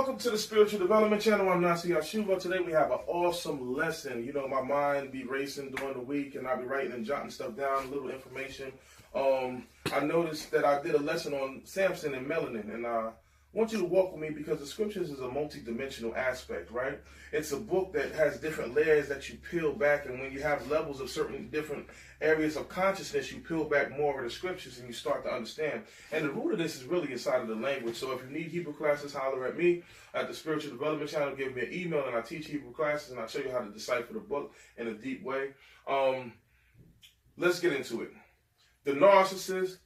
welcome to the Spiritual Development Channel. I'm Nasi. Today we have an awesome lesson. You know, my mind be racing during the week, and I'll be writing and jotting stuff down, a little information. I noticed that I did a lesson on Samson and melanin, and I want you to walk with me because the scriptures is a multi-dimensional aspect, right? It's a book that has different layers that you peel back, and when you have levels of certain different areas of consciousness, you peel back more of the scriptures and you start to understand. And the root of this is really inside of the language. So if you need Hebrew classes, holler at me at the Spiritual Development Channel. Give me an email and I teach Hebrew classes and I'll show you how to decipher the book in a deep way. Let's get into it. The narcissist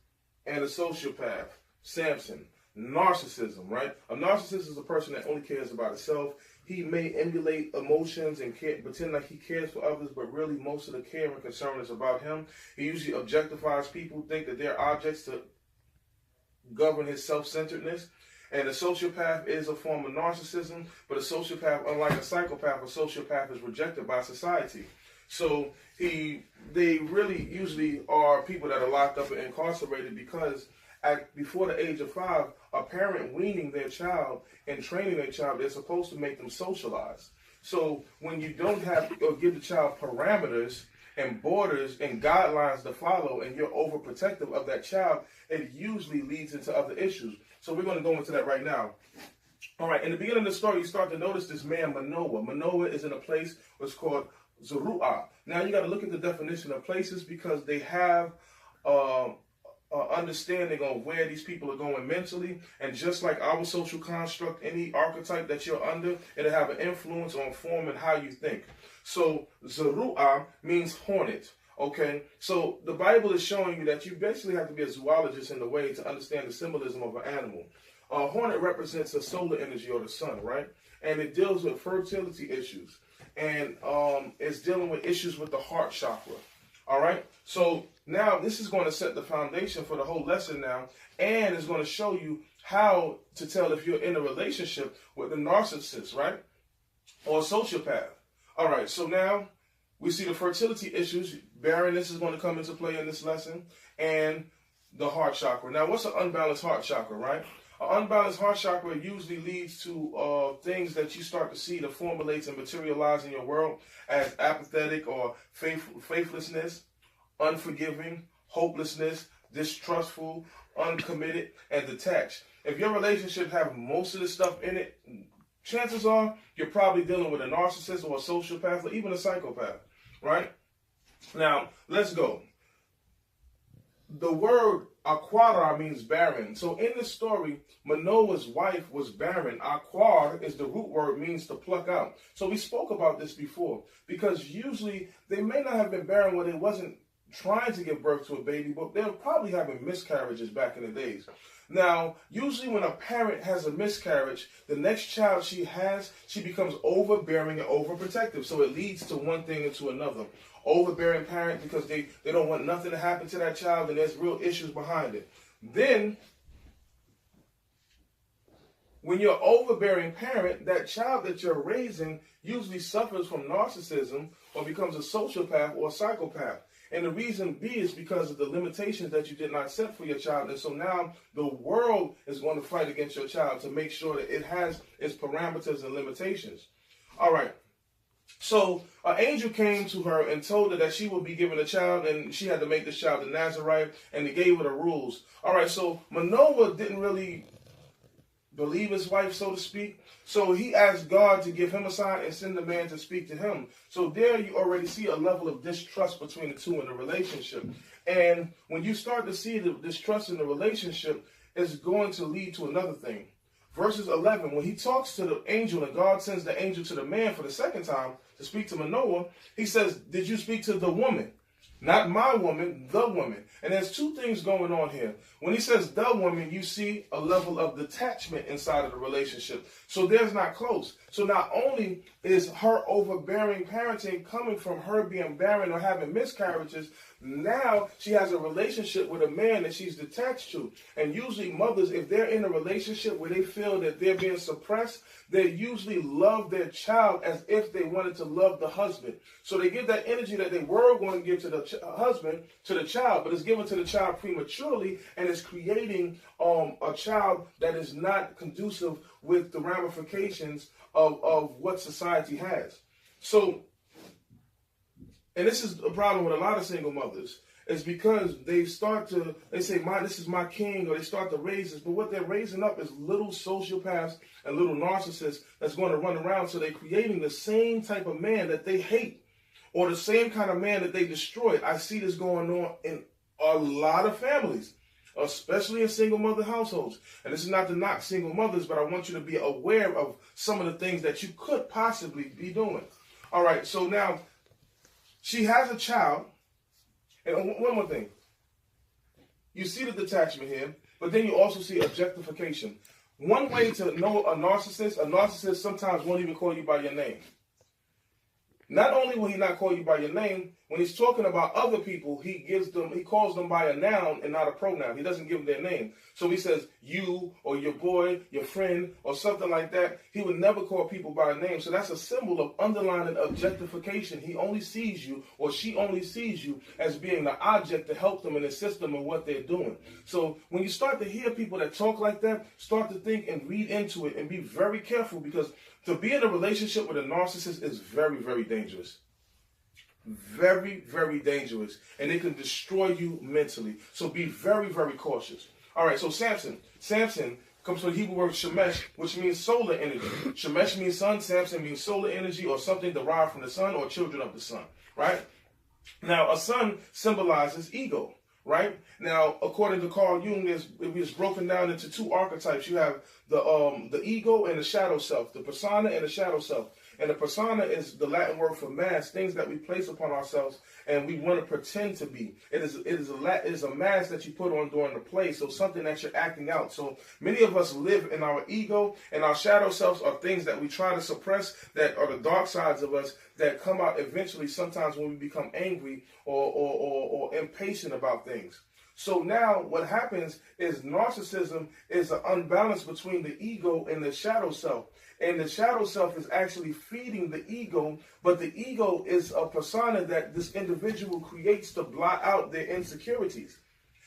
and the sociopath. Samson. Narcissism, right? A narcissist is a person that only cares about himself. He may emulate emotions and pretend like he cares for others, but really most of the care and concern is about him. He usually objectifies people, think that they're objects to govern his self-centeredness. And a sociopath is a form of narcissism, but a sociopath, unlike a psychopath, a sociopath is rejected by society. So they really usually are people that are locked up and incarcerated because before the age of 5, a parent weaning their child and training their child, they're supposed to make them socialize. So when you don't have or give the child parameters and borders and guidelines to follow and you're overprotective of that child, it usually leads into other issues. So we're going to go into that right now. All right, in the beginning of the story, you start to notice this man, Manoah. Manoah is in a place what's called Zeruah. Now you got to look at the definition of places because they have understanding on where these people are going mentally, and just like our social construct, any archetype that you're under, it'll have an influence on forming how you think. So Zeruah means hornet. Okay, so the Bible is showing you that you basically have to be a zoologist in the way to understand the symbolism of an animal. A hornet represents the solar energy or the sun, right? And it deals with fertility issues, and it's dealing with issues with the heart chakra. All right, so now this is going to set the foundation for the whole lesson now, and it's going to show you how to tell if you're in a relationship with a narcissist, right, or a sociopath. All right, so now we see the fertility issues. Barrenness is going to come into play in this lesson, and the heart chakra. Now, what's an unbalanced heart chakra, right? An unbalanced heart chakra usually leads to things that you start to see to formulate and materialize in your world as apathetic or faithlessness, unforgiving, hopelessness, distrustful, uncommitted, and detached. If your relationship have most of this stuff in it, chances are you're probably dealing with a narcissist or a sociopath or even a psychopath, right? Now, let's go. The word Aquara means barren. So in the story, Manoah's wife was barren. Aquar is the root word, means to pluck out. So we spoke about this before because usually they may not have been barren when they wasn't trying to give birth to a baby, but they're probably having miscarriages back in the days. Now, usually when a parent has a miscarriage, the next child she has, she becomes overbearing and overprotective. So it leads to one thing and to another. Overbearing parent because they don't want nothing to happen to that child, and there's real issues behind it. Then, when you're an overbearing parent, that child that you're raising usually suffers from narcissism or becomes a sociopath or a psychopath. And the reason B is because of the limitations that you did not set for your child. And so now the world is going to fight against your child to make sure that it has its parameters and limitations. All right. So an angel came to her and told her that she would be given a child, and she had to make this child a Nazarite, and they gave her the rules. All right, so Manoah didn't really believe his wife, so to speak. So he asked God to give him a sign and send the man to speak to him. So there you already see a level of distrust between the two in the relationship. And when you start to see the distrust in the relationship, it's going to lead to another thing. Verses 11, when he talks to the angel and God sends the angel to the man for the second time to speak to Manoah, he says, did you speak to the woman? Not my woman, the woman. And there's two things going on here. When he says the woman, you see a level of detachment inside of the relationship. So there's not close. So not only is her overbearing parenting coming from her being barren or having miscarriages, now she has a relationship with a man that she's detached to. And usually mothers, if they're in a relationship where they feel that they're being suppressed, they usually love their child as if they wanted to love the husband. So they give that energy that they were going to give to the husband to the child, but it's given to the child prematurely, and it's creating a child that is not conducive with the ramifications of what society has. So, and this is a problem with a lot of single mothers, is because they say, this is my king, or they start to raise this, but what they're raising up is little sociopaths and little narcissists that's going to run around, so they're creating the same type of man that they hate, or the same kind of man that they destroyed. I see this going on in a lot of families, especially in single mother households. And this is not to knock single mothers, but I want you to be aware of some of the things that you could possibly be doing. All right, so now she has a child. And one more thing. You see the detachment here, but then you also see objectification. One way to know a narcissist sometimes won't even call you by your name. Not only will he not call you by your name, when he's talking about other people, he calls them by a noun and not a pronoun. He doesn't give them their name. So he says you, or your boy, your friend, or something like that. He would never call people by a name. So that's a symbol of underlying objectification. He only sees you, or she only sees you, as being the object to help them and assist them in what they're doing. So when you start to hear people that talk like that, start to think and read into it and be very careful, because to be in a relationship with a narcissist is very, very dangerous. Very, very dangerous. And it can destroy you mentally. So be very, very cautious. All right, so Samson. Samson comes from the Hebrew word shemesh, which means solar energy. Shemesh means sun. Samson means solar energy, or something derived from the sun, or children of the sun, right? Now, a sun symbolizes ego, right? Now, according to Carl Jung, it was broken down into two archetypes. You have the ego and the shadow self, the persona and the shadow self. And the persona is the Latin word for mask, things that we place upon ourselves and we want to pretend to be. It is a mask that you put on during the play, so something that you're acting out. So many of us live in our ego, and our shadow selves are things that we try to suppress, that are the dark sides of us that come out eventually sometimes when we become angry or impatient about things. So now what happens is narcissism is an unbalance between the ego and the shadow self. And the shadow self is actually feeding the ego, but the ego is a persona that this individual creates to blot out their insecurities.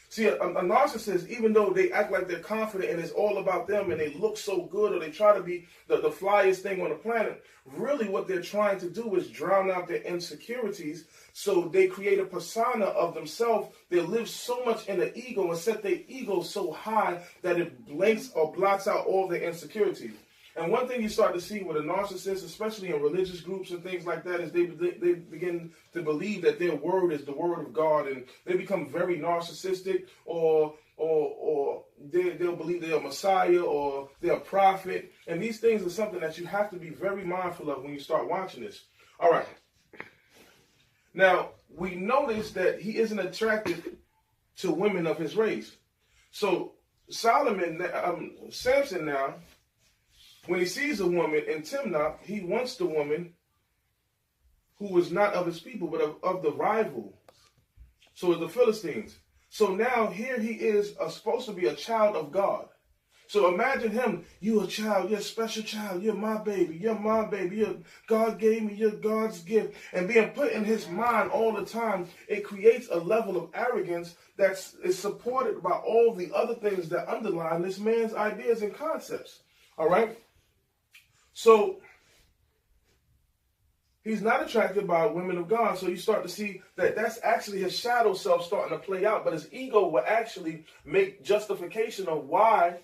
See, a narcissist, even though they act like they're confident and it's all about them and they look so good, or they try to be the flyest thing on the planet, really what they're trying to do is drown out their insecurities. So they create a persona of themselves. They live so much in the ego and set their ego so high that it blanks or blots out all their insecurities. And one thing you start to see with a narcissist, especially in religious groups and things like that, is they begin to believe that their word is the word of God, and they become very narcissistic, or they'll believe they're a Messiah or they're a prophet. And these things are something that you have to be very mindful of when you start watching this. All right. Now, we notice that he isn't attracted to women of his race. So Samson now, when he sees a woman in Timnah, he wants the woman who is not of his people, but of the rival. So the Philistines. So now here he is supposed to be a child of God. So imagine him, you a child, you're a special child, you're my baby, God gave me, you're God's gift. And being put in his mind all the time, it creates a level of arrogance that is supported by all the other things that underline this man's ideas and concepts. All right? So he's not attracted by women of God. So you start to see that that's actually his shadow self starting to play out. But his ego will actually make justification of why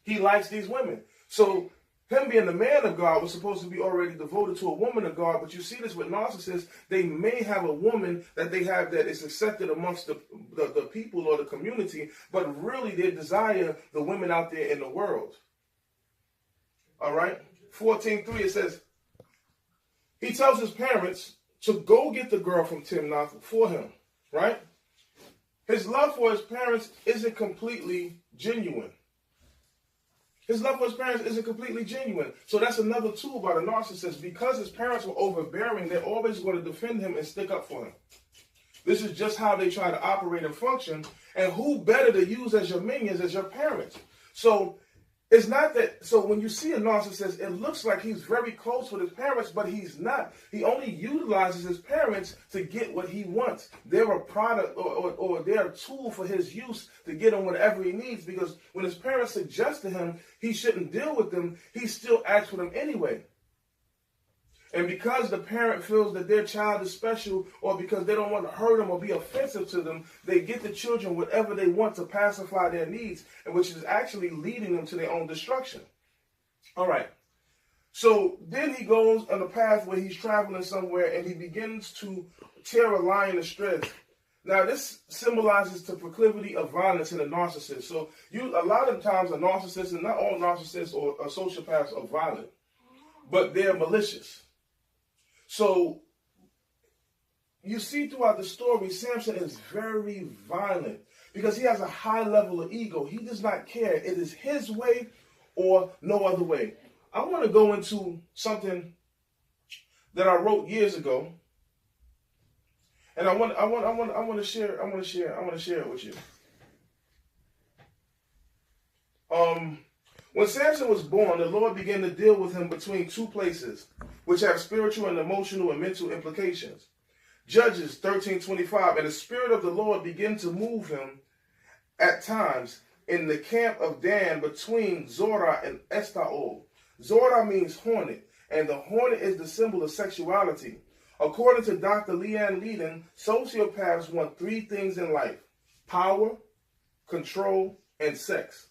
he likes these women. So him being the man of God was supposed to be already devoted to a woman of God. But you see this with narcissists. They may have a woman that they have that is accepted amongst the people or the community, but really they desire the women out there in the world. All right, 14:3, it says, he tells his parents to go get the girl from Timnah for him, right? His love for his parents isn't completely genuine. His love for his parents isn't completely genuine. So that's another tool by the narcissist. Because his parents were overbearing, they're always going to defend him and stick up for him. This is just how they try to operate and function. And who better to use as your minions as your parents? So It's not that, so when you see a narcissist, it looks like he's very close with his parents, but he's not. He only utilizes his parents to get what he wants. They're a product or they're a tool for his use to get him whatever he needs, because when his parents suggest to him he shouldn't deal with them, he still acts with them anyway. And because the parent feels that their child is special, or because they don't want to hurt them or be offensive to them, they get the children whatever they want to pacify their needs, and which is actually leading them to their own destruction. All right. So then he goes on a path where he's traveling somewhere and he begins to tear a lion to shreds. Now, this symbolizes the proclivity of violence in a narcissist. So a lot of times a narcissist, and not all narcissists or sociopaths are violent, but they're malicious. So you see throughout the story, Samson is very violent because he has a high level of ego. He does not care. It is his way or no other way. I want to go into something that I wrote years ago, and I want to share it with you. When Samson was born, the Lord began to deal with him between two places, which have spiritual and emotional and mental implications. Judges 13:25, and the Spirit of the Lord began to move him at times in the camp of Dan between Zorah and Estaol. Zorah means hornet, and the hornet is the symbol of sexuality. According to Dr. Leanne Leadon, sociopaths want three things in life: power, control, and sex.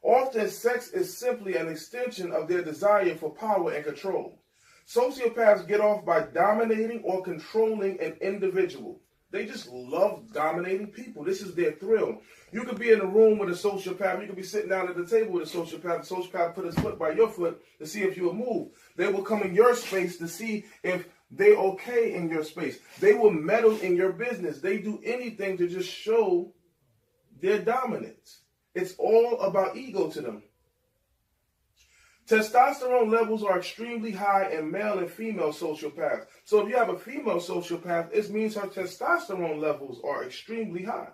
Often, sex is simply an extension of their desire for power and control. Sociopaths get off by dominating or controlling an individual. They just love dominating people. This is their thrill. You could be in a room with a sociopath. You could be sitting down at the table with a sociopath. The sociopath put his foot by your foot to see if you will move. They will come in your space to see if they're okay in your space. They will meddle in your business. They do anything to just show their dominance. It's all about ego to them. Testosterone levels are extremely high in male and female sociopaths. So if you have a female sociopath, it means her testosterone levels are extremely high.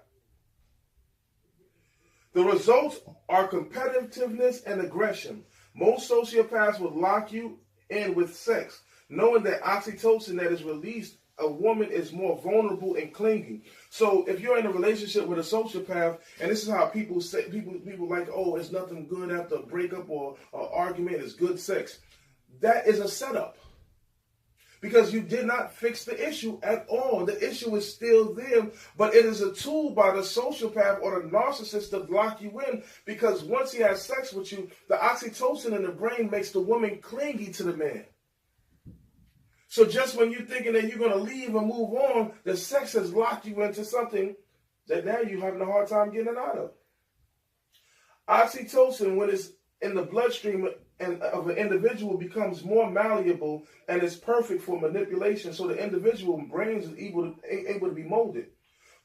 The results are competitiveness and aggression. Most sociopaths will lock you in with sex, knowing that oxytocin that is released, a woman is more vulnerable and clingy. So if you're in a relationship with a sociopath, and this is how people say, people like, oh, it's nothing good after a breakup or an argument, it's good sex. That is a setup. Because you did not fix the issue at all. The issue is still there, but it is a tool by the sociopath or the narcissist to lock you in, because once he has sex with you, the oxytocin in the brain makes the woman clingy to the man. So just when you're thinking that you're going to leave and move on, the sex has locked you into something that now you're having a hard time getting out of. Oxytocin, when it's in the bloodstream of an individual, becomes more malleable and is perfect for manipulation, so the individual brains is able to be molded.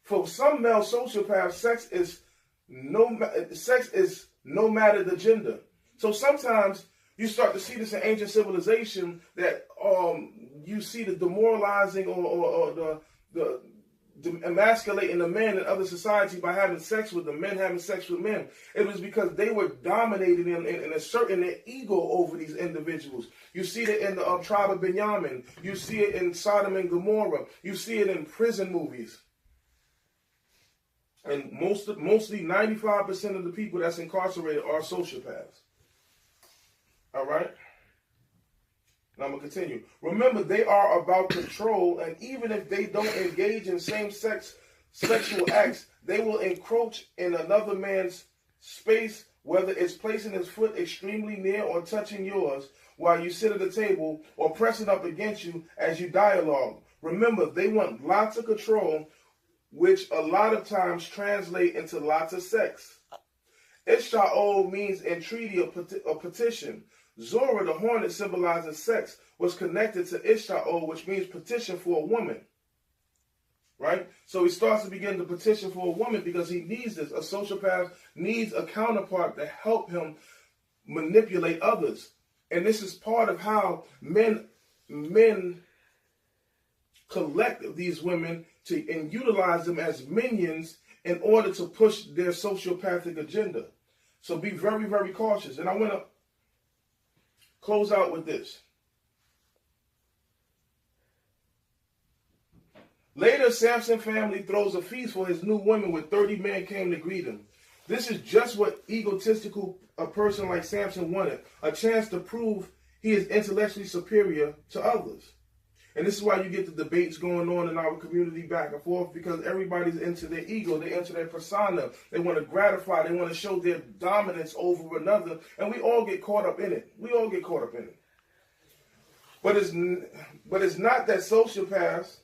For some male sociopaths, sex is no matter the gender. So sometimes you start to see this in ancient civilization, that you see the demoralizing or the emasculating the men in other society by having sex with the men, having sex with men. It was because they were dominating them and asserting their ego over these individuals. You see it in the tribe of Benjamin. You see it in Sodom and Gomorrah. You see it in prison movies. And mostly 95% of the people that's incarcerated are sociopaths. All right? Now I'm going to continue. Remember, they are about control, and even if they don't engage in same-sex sexual acts, they will encroach in another man's space, whether it's placing his foot extremely near or touching yours while you sit at the table, or pressing up against you as you dialogue. Remember, they want lots of control, which a lot of times translate into lots of sex. Ishtaol means entreaty or petition. Zorah, the hornet, symbolizes sex, was connected to Ishtaol, which means petition for a woman. Right? So he starts to begin to petition for a woman because he needs this. A sociopath needs a counterpart to help him manipulate others. And this is part of how men collect these women and utilize them as minions in order to push their sociopathic agenda. So be very, very cautious. And I want to close out with this. Later, Samson family throws a feast for his new woman where 30 men came to greet him. This is just what egotistical a person like Samson wanted, a chance to prove he is intellectually superior to others. And this is why you get the debates going on in our community back and forth, because everybody's into their ego, they're into their persona. They want to gratify, they want to show their dominance over another, and we all get caught up in it. We all get caught up in it. But it's not that sociopaths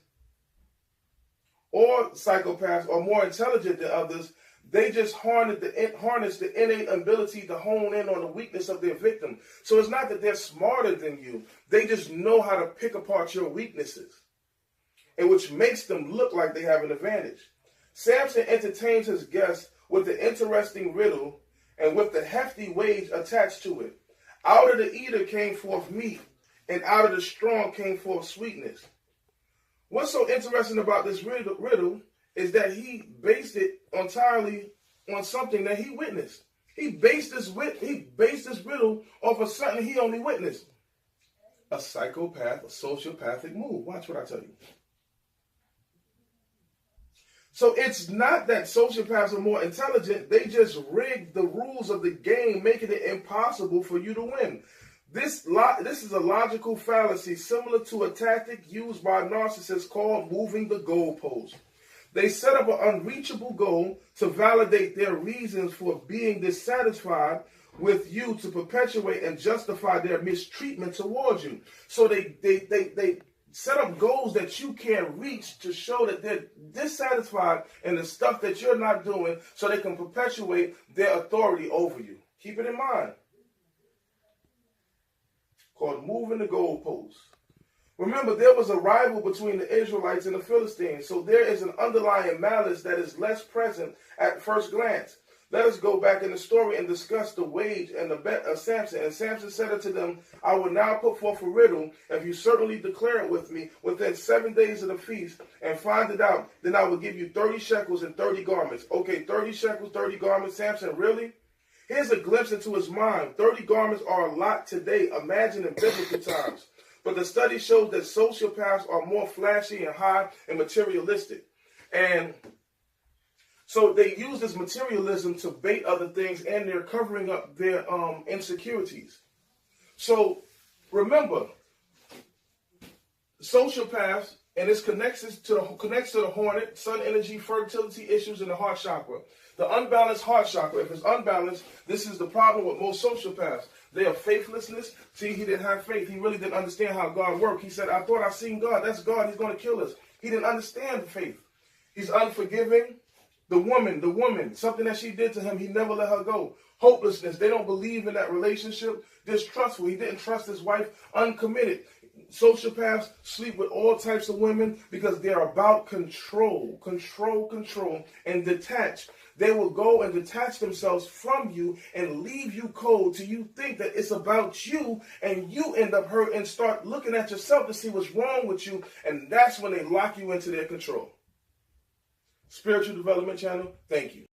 or psychopaths are more intelligent than others. They just harness the innate ability to hone in on the weakness of their victim. So it's not that they're smarter than you. They just know how to pick apart your weaknesses, and which makes them look like they have an advantage. Samson entertains his guests with an interesting riddle and with the hefty wage attached to it. Out of the eater came forth meat, and out of the strong came forth sweetness. What's so interesting about this riddle is that he based it entirely on something that he witnessed. He based this riddle off of something he only witnessed. A psychopath, a sociopathic move. Watch what I tell you. So it's not that sociopaths are more intelligent. They just rigged the rules of the game, making it impossible for you to win. This is a logical fallacy similar to a tactic used by narcissists called moving the goalpost. They set up an unreachable goal to validate their reasons for being dissatisfied with you, to perpetuate and justify their mistreatment towards you. So they set up goals that you can't reach to show that they're dissatisfied in the stuff that you're not doing, so they can perpetuate their authority over you. Keep it in mind. Called moving the goalposts. Remember, there was a rival between the Israelites and the Philistines, so there is an underlying malice that is less present at first glance. Let us go back in the story and discuss the wage and the bet of Samson. And Samson said unto them, I will now put forth a riddle. If you certainly declare it with me within 7 days of the feast and find it out, then I will give you 30 shekels and 30 garments. Okay, 30 shekels, 30 garments. Samson, really? Here's a glimpse into his mind. 30 garments are a lot today. Imagine in biblical times. But the study shows that sociopaths are more flashy and high and materialistic. And so they use this materialism to bait other things, and they're covering up their insecurities. So remember, sociopaths, and this connects to the hornet, sun energy, fertility issues in the heart chakra. The unbalanced heart chakra, if it's unbalanced, this is the problem with most sociopaths. They have faithlessness. See, he didn't have faith. He really didn't understand how God worked. He said, I thought I seen God. That's God. He's going to kill us. He didn't understand faith. He's unforgiving. The woman, something that she did to him, he never let her go. Hopelessness. They don't believe in that relationship. Distrustful. He didn't trust his wife. Uncommitted. Sociopaths sleep with all types of women because they're about control, and detach. They will go and detach themselves from you and leave you cold till you think that it's about you, and you end up hurt and start looking at yourself to see what's wrong with you, and that's when they lock you into their control. Spiritual Development Channel, thank you.